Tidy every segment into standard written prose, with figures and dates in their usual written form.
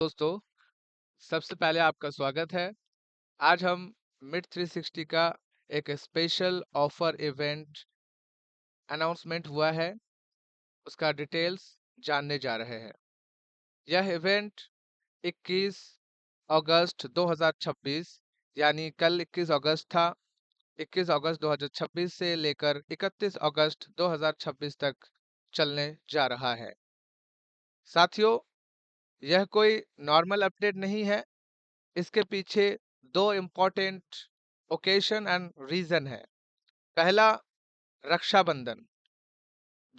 दोस्तों, सबसे पहले आपका स्वागत है। आज हम मिड 360 का एक स्पेशल ऑफर इवेंट अनाउंसमेंट हुआ है, उसका डिटेल्स जानने जा रहे हैं। यह इवेंट 21 अगस्त 2026 यानी कल 21 अगस्त था। 21 अगस्त 2026 से लेकर 31 अगस्त 2026 तक चलने जा रहा है। साथियों, यह कोई नॉर्मल अपडेट नहीं है। इसके पीछे दो इम्पोर्टेंट ओकेशन एंड रीजन है। पहला, रक्षाबंधन,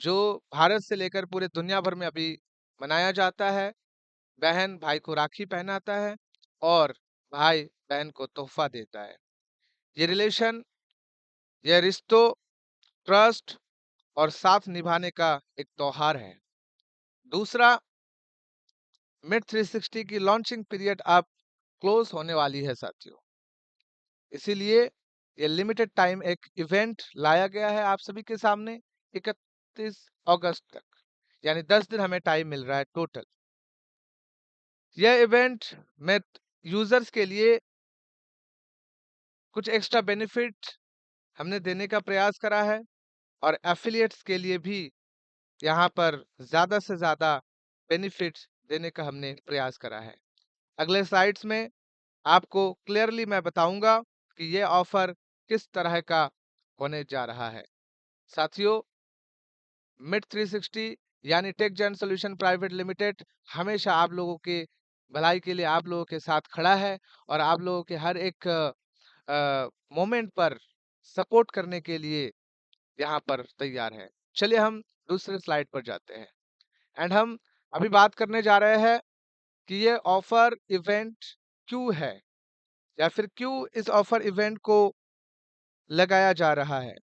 जो भारत से लेकर पूरे दुनिया भर में अभी मनाया जाता है। बहन भाई को राखी पहनाता है और भाई बहन को तोहफा देता है। ये रिलेशन, ये रिश्तों, ट्रस्ट और साथ निभाने का एक त्योहार है। दूसरा, मिड 360 की लॉन्चिंग पीरियड अब क्लोज होने वाली है साथियों। इसीलिए ये लिमिटेड टाइम एक इवेंट लाया गया है आप सभी के सामने 31 अगस्त तक, यानी 10 दिन हमें टाइम मिल रहा है टोटल। यह इवेंट में यूजर्स के लिए कुछ एक्स्ट्रा बेनिफिट हमने देने का प्रयास करा है और एफिलिएट्स के लिए भी यहाँ पर ज्यादा से ज्यादा बेनिफिट्स देने का हमने प्रयास करा है। अगले स्लाइड्स में आपको क्लियरली मैं बताऊंगा कि ये ऑफर किस तरह का होने जा रहा है। साथियों, मिड 360 यानी टेक जन सॉल्यूशन प्राइवेट लिमिटेड हमेशा आप लोगों के भलाई के लिए आप लोगों के साथ खड़ा है और आप लोगों के हर एक मोमेंट पर सपोर्ट करने के लिए यहाँ पर तैयार है। चलिए हम दूसरे स्लाइड पर जाते हैं एंड हम अभी बात करने जा रहे हैं कि ये ऑफर इवेंट क्यों है या फिर क्यों इस ऑफर इवेंट को लगाया जा रहा है।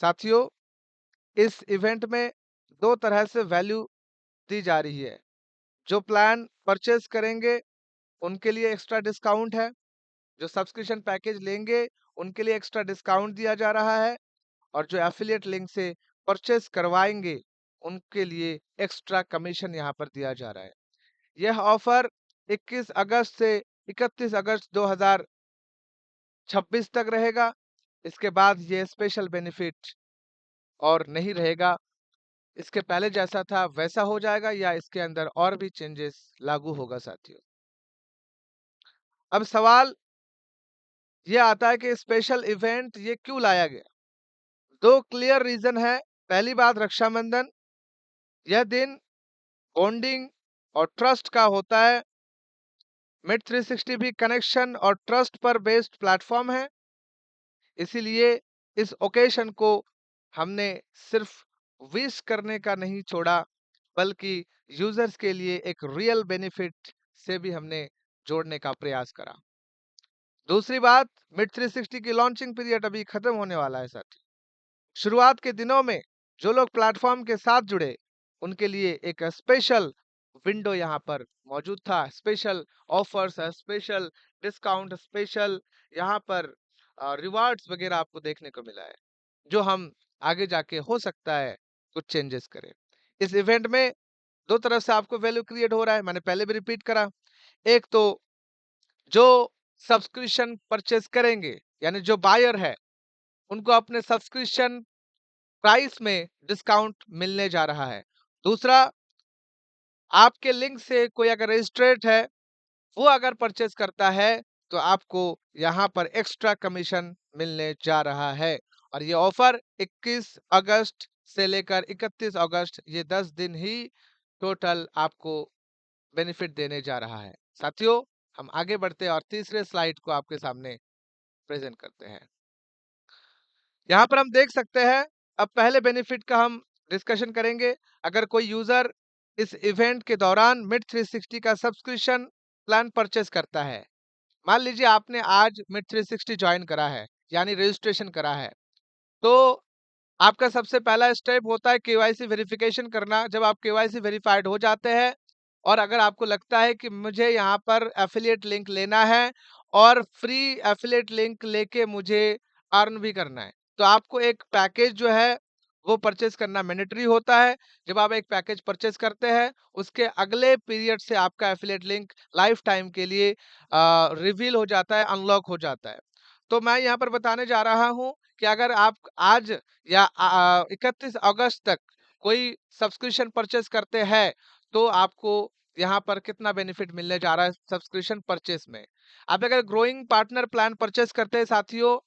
साथियों, इस इवेंट में दो तरह से वैल्यू दी जा रही है। जो प्लान परचेज करेंगे उनके लिए एक्स्ट्रा डिस्काउंट है, जो सब्सक्रिप्शन पैकेज लेंगे उनके लिए एक्स्ट्रा डिस्काउंट दिया जा रहा है और जो एफिलिएट लिंक से परचेज करवाएंगे उनके लिए एक्स्ट्रा कमीशन यहाँ पर दिया जा रहा है। यह ऑफर 21 अगस्त से 31 अगस्त 2026 तक रहेगा। इसके बाद ये स्पेशल बेनिफिट और नहीं रहेगा। इसके पहले जैसा था वैसा हो जाएगा या इसके अंदर और भी चेंजेस लागू होगा साथियों। अब सवाल ये आता है कि स्पेशल इवेंट ये क्यों लाया गया। दो क्लियर रीजन है। पहली बात, रक्षाबंधन। यह दिन बॉन्डिंग और ट्रस्ट का होता है। मिड 360 भी कनेक्शन और ट्रस्ट पर बेस्ड प्लेटफॉर्म है। इसीलिए इस ओकेशन को हमने सिर्फ विश करने का नहीं छोड़ा, बल्कि यूजर्स के लिए एक रियल बेनिफिट से भी हमने जोड़ने का प्रयास करा। दूसरी बात, मिड 360 की लॉन्चिंग पीरियड अभी खत्म होने वाला है साथी। शुरुआत के दिनों में जो लोग प्लेटफॉर्म के साथ जुड़े उनके लिए एक स्पेशल विंडो यहाँ पर मौजूद था। Special offers, special discount, special यहाँ पर रिवार्ड्स वगैरह आपको देखने को मिला है, जो हम आगे जाके हो सकता है कुछ चेंजेस करें। इस इवेंट में दो तरफ से आपको वैल्यू क्रिएट हो रहा है, मैंने पहले भी रिपीट करा। एक तो जो सब्सक्रिप्शन परचेज करेंगे यानी जो बायर है उनको अपने सब्सक्रिप्शन प्राइस में डिस्काउंट मिलने जा रहा है। दूसरा, आपके लिंक से कोई अगर रजिस्ट्रेट है वो अगर परचेज करता है तो आपको यहाँ पर एक्स्ट्रा कमीशन मिलने जा रहा है। और ये ऑफर 21 अगस्त से लेकर 31 अगस्त, ये 10 दिन ही टोटल आपको बेनिफिट देने जा रहा है। साथियों, हम आगे बढ़ते हैं और तीसरे स्लाइड को आपके सामने प्रेजेंट करते हैं। यहाँ पर हम देख सकते हैं, अब पहले बेनिफिट का हम डिस्कशन करेंगे। अगर कोई यूजर इस इवेंट के दौरान मिड 360 का सब्सक्रिप्शन प्लान परचेस करता है, मान लीजिए आपने आज मिड 360 ज्वाइन करा है यानी रजिस्ट्रेशन करा है, तो आपका सबसे पहला स्टेप होता है केवाईसी वेरिफिकेशन करना। जब आप केवाईसी वेरीफाइड हो जाते हैं और अगर आपको लगता है कि मुझे यहाँ पर एफिलिएट लिंक लेना है और फ्री एफिलिएट लिंक लेके मुझे अर्न भी करना है, तो आपको एक पैकेज जो है वो परचेस करना मैंडेटरी होता है। जब आप एक पैकेज परचेस करते हैं, उसके अगले पीरियड से आपका एफिलिएट लिंक लाइफ टाइम के लिए रिवील हो जाता है, अनलॉक हो जाता है। तो मैं यहाँ पर बताने जा रहा हूँ कि अगर आप आज या 31 अगस्त तक कोई सब्सक्रिप्शन परचेस करते हैं, तो आपको यहाँ पर कितना बेनिफिट मिलने जा रहा है सब्सक्रिप्शन परचेस में। आप अगर ग्रोइंग पार्टनर प्लान परचेस करते हैं साथियों,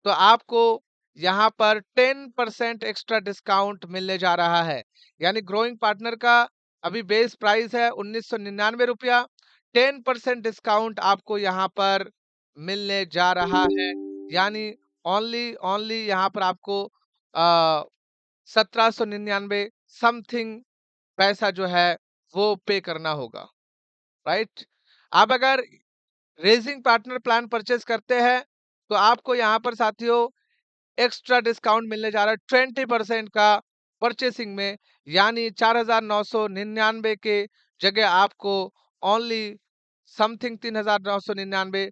तो आपको यहाँ पर 10% एक्स्ट्रा डिस्काउंट मिलने जा रहा है। यानी ग्रोइंग पार्टनर का अभी बेस प्राइस है 1999 रुपया, 10% डिस्काउंट आपको यहाँ पर मिलने जा रहा है। यानी ओनली ओनली यहाँ पर आपको 1799 समथिंग पैसा जो है वो पे करना होगा, राइट। आप अगर रेजिंग पार्टनर प्लान परचेस करते हैं, तो आपको यहाँ पर साथियों एक्स्ट्रा डिस्काउंट मिलने जा रहा है 20% का परचेसिंग में। यानी 4999 के जगह आपको ओनली समथिंग 3999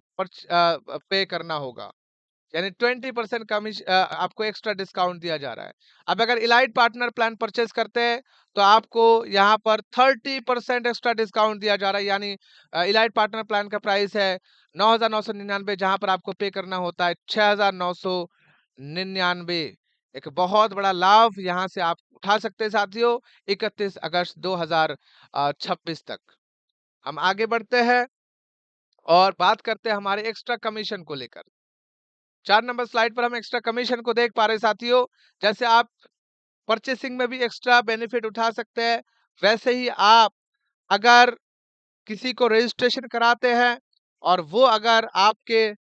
पे करना होगा। यानी 20% आपको एक्स्ट्रा डिस्काउंट दिया जा रहा है। अब अगर इलाइट पार्टनर प्लान परचेस करते हैं, तो आपको यहाँ पर 30% एक्स्ट्रा डिस्काउंट दिया जा रहा है। यानी इलाइट पार्टनर प्लान का प्राइस है 9999, जहां पर आपको पे करना होता है 6999। एक बहुत बड़ा लाभ यहाँ से आप उठा सकते हैं साथियों 31 अगस्त 2026 तक। हम आगे बढ़ते हैं और बात करते हैं हमारे एक्स्ट्रा कमीशन को लेकर। 4 नंबर स्लाइड पर हम एक्स्ट्रा कमीशन को देख पा रहे हैं साथियों। जैसे आप परचेसिंग में भी एक्स्ट्रा बेनिफिट उठा सकते हैं, वैसे ही आप अगर किसी को रजिस्ट्रेशन कराते हैं और वो अगर आपके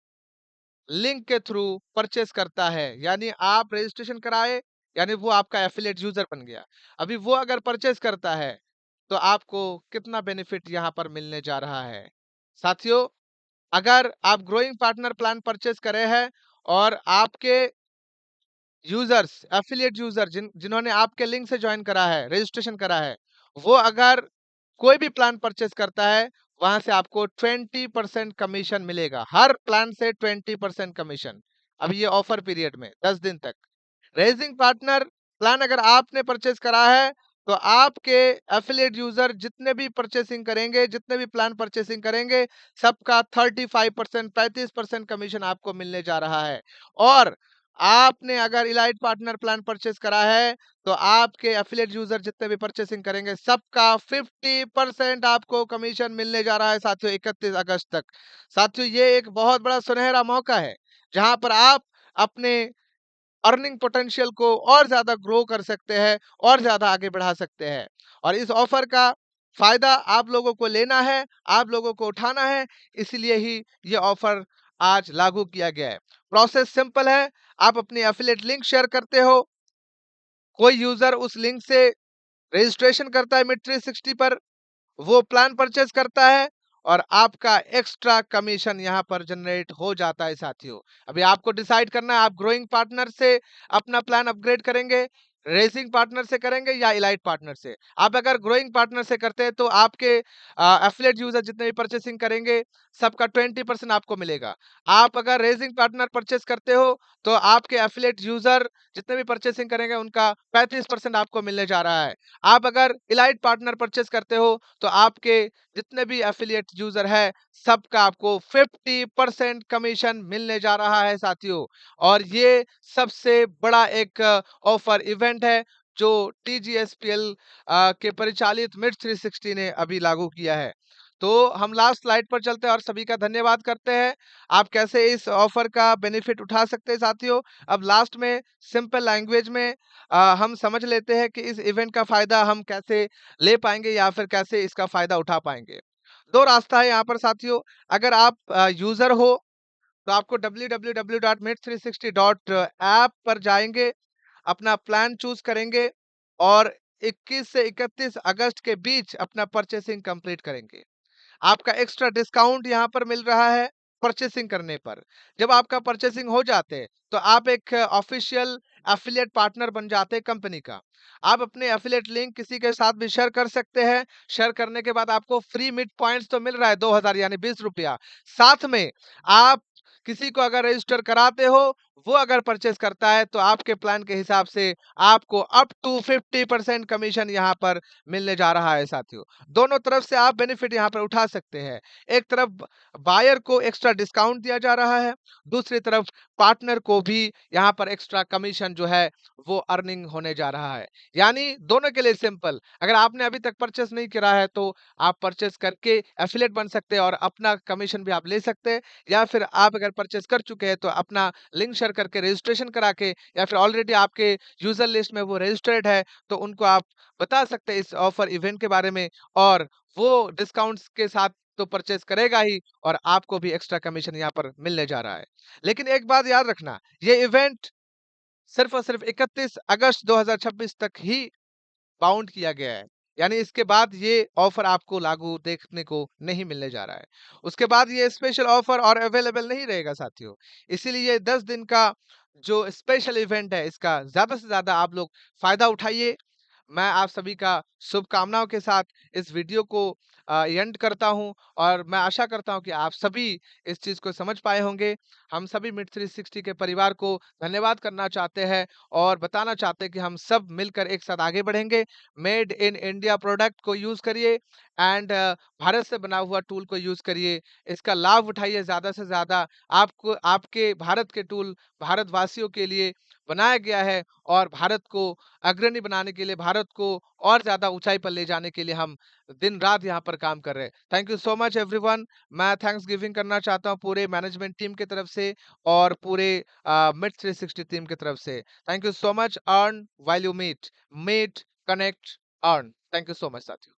लिंक के थ्रू परचेस करता है, यानी आप रजिस्ट्रेशन कराए, यानी वो आपका एफिलिएट यूजर बन गया। अभी वो अगर परचेस करता है, तो आपको कितना बेनिफिट यहाँ पर मिलने जा रहा है साथियों। अगर आप ग्रोइंग पार्टनर प्लान परचेस करे हैं और आपके यूजर्स एफिलिएट यूजर जिन्होंने आपके लिंक से ज्वाइन करा है, रजिस्ट्रेशन करा है, वो अगर कोई भी प्लान परचेस करता है, वहां से आपको 20% कमीशन मिलेगा। हर प्लान से 20% कमीशन। अब ये ऑफर पीरियड में 10 दिन तक। रेजिंग पार्टनर प्लान अगर आपने परचेस करा है, तो आपके एफिलिएट यूजर जितने भी परचेसिंग करेंगे, जितने भी प्लान परचेसिंग करेंगे, सबका 35%, 35% कमीशन आपको मिलने जा रहा है। और आपने अगर इलाइट पार्टनर प्लान परचेस करा है, तो आपके एफिलिएट यूजर जितने भी परचेसिंग करेंगे, सबका 50% आपको कमीशन मिलने जा रहा है साथियों 31 अगस्त तक। साथियों ये एक बहुत बड़ा सुनहरा मौका है, जहां पर आप अपने अर्निंग पोटेंशियल को और ज्यादा ग्रो कर सकते हैं और ज्यादा आगे बढ़ा सकते हैं। और इस ऑफर का फायदा आप लोगों को लेना है, आप लोगों को उठाना है, इसलिए ही ये ऑफर आज लागू किया गया है। प्रोसेस सिंपल है। आप अपनी एफिलिएट लिंक शेयर करते हो, कोई यूजर उस लिंक से रजिस्ट्रेशन करता है मिड 360 पर, वो प्लान परचेस करता है और आपका एक्स्ट्रा कमीशन यहाँ पर जनरेट हो जाता है साथियों। अभी आपको डिसाइड करना है, आप ग्रोइंग पार्टनर से अपना प्लान अपग्रेड करेंगे, रेसिंग पार्टनर से करेंगे या इलाइट पार्टनर से। आप अगर ग्रोइंग पार्टनर से करते हैं, तो आपके एफिलिएट यूजर जितने भी परचेसिंग करेंगे, सबका 20% आपको मिलेगा। आप अगर रेसिंग पार्टनर परचेस करते हो, तो आपके एफिलिएट यूजर जितने भी परचेसिंग करेंगे, उनका 35% आपको मिलने जा रहा है। आप अगर इलाइट पार्टनर परचेस करते हो, तो आपके जितने भी एफिलिएट यूजर है, सबका आपको 50% कमीशन मिलने जा रहा है साथियों। और ये सबसे बड़ा एक ऑफर इवेंट है, जो टीजीएसपीएल के परिचालित मिड 360 ने अभी लागू किया है। तो हम लास्ट स्लाइड पर चलते हैं और सभी का धन्यवाद करते हैं। आप कैसे इस ऑफर का बेनिफिट उठा सकते हैं साथियों। अब लास्ट में सिंपल लैंग्वेज में हम समझ लेते हैं कि इस इवेंट का फायदा हम कैसे ले पाएंगे या फिर कैसे इसका फायदा उठा पाएंगे। दो रास्ता है यहाँ पर साथियों। अगर आप यूजर हो, तो आपको www.mid360.app पर जाएंगे, अपना प्लान चूज करेंगे और 21 से 31 अगस्त के बीच अपना परचेसिंग कंप्लीट करेंगे। आपका एक्स्ट्रा डिस्काउंट यहाँ पर मिल रहा है परचेसिंग करने पर। जब आपका परचेसिंग हो जाते हैं, तो आप एक ऑफिशियल एफिलिएट पार्टनर बन जाते हैं कंपनी का। आप अपने एफिलिएट लिंक किसी के साथ भी शेयर कर सकते हैं। शेयर करने के बाद आपको फ्री मिड पॉइंट्स तो मिल रहा है 2000 यानी 20 रुपया। साथ में आप किसी को अगर रजिस्टर कराते हो, वो अगर परचेज़ करता है तो आपके प्लान के हिसाब से आपको अप टू 50% कमीशन यहाँ पर मिलने जा रहा है साथियों। दोनों तरफ से आप बेनिफिट यहाँ पर उठा सकते हैं। एक तरफ बायर को एक्स्ट्रा डिस्काउंट दिया जा रहा है, दूसरी तरफ पार्टनर को भी यहाँ पर एक्स्ट्रा कमीशन जो है वो अर्निंग होने जा रहा है। यानी दोनों के लिए सिंपल, अगर आपने अभी तक परचेज़ नहीं करा है तो आप परचेज़ करके एफिलिएट बन सकते हैं और अपना कमीशन भी आप ले सकते हैं, या फिर आप अगर परचेज़ कर चुके हैं तो अपना लिंक शेयर करके रजिस्ट्रेशन करा के, या फिर ऑलरेडी आपके यूज़र लिस्ट में वो रजिस्टर्ड है तो उनको आप बता सकते हैं इस ऑफर इवेंट के बारे में, और वो डिस्काउंट्स के साथ तो परचेज़ करेगा ही और आपको भी एक्स्ट्रा कमीशन यहाँ पर मिलने जा रहा है। लेकिन एक बात याद रखना, ये इवेंट सिर्फ़ और सिर्फ़ 31 अगस्त 2026 तक ही बाउंड किया गया है। यानी इसके बाद ये ऑफर आपको लागू देखने को नहीं मिलने जा रहा है। उसके बाद ये स्पेशल ऑफर और अवेलेबल नहीं रहेगा साथियों। इसीलिए 10 दिन का जो स्पेशल इवेंट है इसका ज़्यादा से ज़्यादा आप लोग फ़ायदा उठाइए। मैं आप सभी का शुभकामनाओं के साथ इस वीडियो को एंड करता हूं, और मैं आशा करता हूं कि आप सभी इस चीज को समझ पाए होंगे। हम सभी मिड 360 के परिवार को धन्यवाद करना चाहते हैं और बताना चाहते हैं कि हम सब मिलकर एक साथ आगे बढ़ेंगे। मेड इन इंडिया प्रोडक्ट को यूज करिए एंड भारत से बना हुआ टूल को यूज करिए। इसका लाभ उठाइए ज्यादा से ज्यादा। आपको आपके भारत के टूल भारतवासियों के लिए बनाया गया है, और भारत को अग्रणी बनाने के लिए, भारत को और ज़्यादा ऊँचाई पर ले जाने के लिए हम दिन-रात यहाँ पर काम कर रहे हैं। Thank you so much everyone. मैं थैंक्स गिविंग करना चाहता हूँ पूरे मैनेजमेंट टीम की तरफ से और पूरे मिड 360 टीम की तरफ से। Thank you so much. Earn while you meet, meet, connect, earn. Thank you so much साथियों।